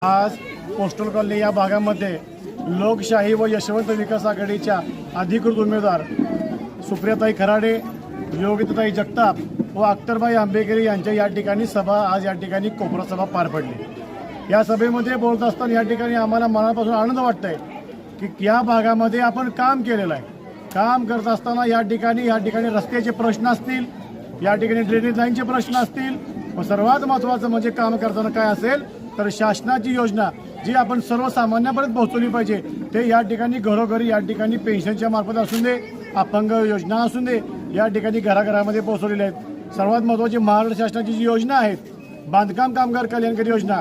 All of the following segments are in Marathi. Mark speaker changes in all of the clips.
Speaker 1: आज पोस्टल कॉलनी या भागामध्ये लोकशाही व यशवंत विकास आघाडीच्या अधिकृत उमेदवार सुप्रियाताई खराडे, योगिताताई जगताप व अख्तरबाई आंबेकरी यांच्या या ठिकाणी सभा आज या ठिकाणी कोपरा सभा पार पडली। या सभेमध्ये बोलत असताना या ठिकाणी आम्हाला मनापासून आनंद वाटतोय की या भागामध्ये आपण काम केलेलं आहे। काम करत असताना या ठिकाणी रस्त्याचे प्रश्न असतील, या ठिकाणी ड्रेनेज लाईनचे प्रश्न असतील व सर्वात महत्त्वाचं म्हणजे काम करताना काय असेल तर शासनाची योजना जी आपण सर्वसामान्यांपर्यंत पोहोचवली पाहिजे ते या ठिकाणी घरोघरी या ठिकाणी पेन्शनच्या मार्फत असून दे, अपंग योजना असून दे, या ठिकाणी घराघरामध्ये पोहोचवलेल्या आहेत। सर्वात महत्त्वाची महाराष्ट्र शासनाची जी योजना आहेत, बांधकाम कामगार कल्याणकारी योजना,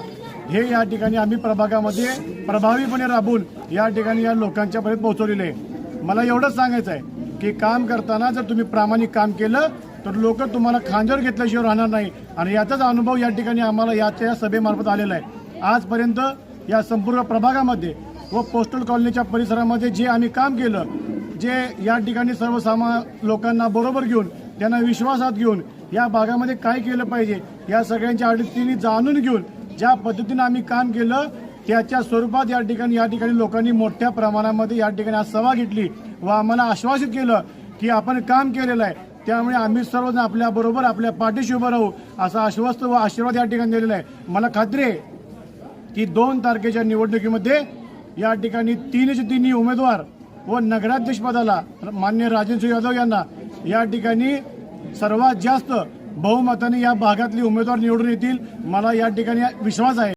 Speaker 1: हे या ठिकाणी आम्ही प्रभागामध्ये प्रभावीपणे राबवून या ठिकाणी या लोकांच्यापर्यंत पोहोचवलेले आहे। मला एवढंच सांगायचं आहे की काम करताना जर तुम्ही प्रामाणिक काम केलं तर लोक तुम्हाला खांद्यावर घेतल्याशिवाय राहणार नाही आणि याचाच अनुभव या ठिकाणी आम्हाला याच्या सभेमार्फत आलेला आहे। आजपर्यंत या संपूर्ण प्रभागामध्ये व पोस्टल कॉलनीच्या परिसरामध्ये जे आम्ही काम केलं, जे या ठिकाणी सर्वसामान्य लोकांना बरोबर घेऊन त्यांना विश्वासात घेऊन या भागामध्ये काय केलं पाहिजे या सगळ्यांच्या अडचणी जाणून घेऊन ज्या पद्धतीने आम्ही काम केलं त्याच्या स्वरूपात या ठिकाणी लोकांनी मोठ्या प्रमाणामध्ये या ठिकाणी आज सभा घेतली व आम्हाला आश्वासित केलं की आपण काम केलेलं आहे, त्यामुळे आम्ही सर्वजण आपल्याबरोबर आपल्या पाठीशी उभं राहू असं आश्वस्त व आशीर्वाद या ठिकाणी दिलेला आहे। मला खात्री आहे की 2 तारखेच्या निवडणुकीमध्ये या ठिकाणी तिन्ही उमेदवार व नगराध्यक्ष पदाला मान्य राजेंद्र यादव यांना या ठिकाणी सर्वात जास्त बहुमताने या भागातले उमेदवार निवडून येतील, मला या ठिकाणी विश्वास आहे।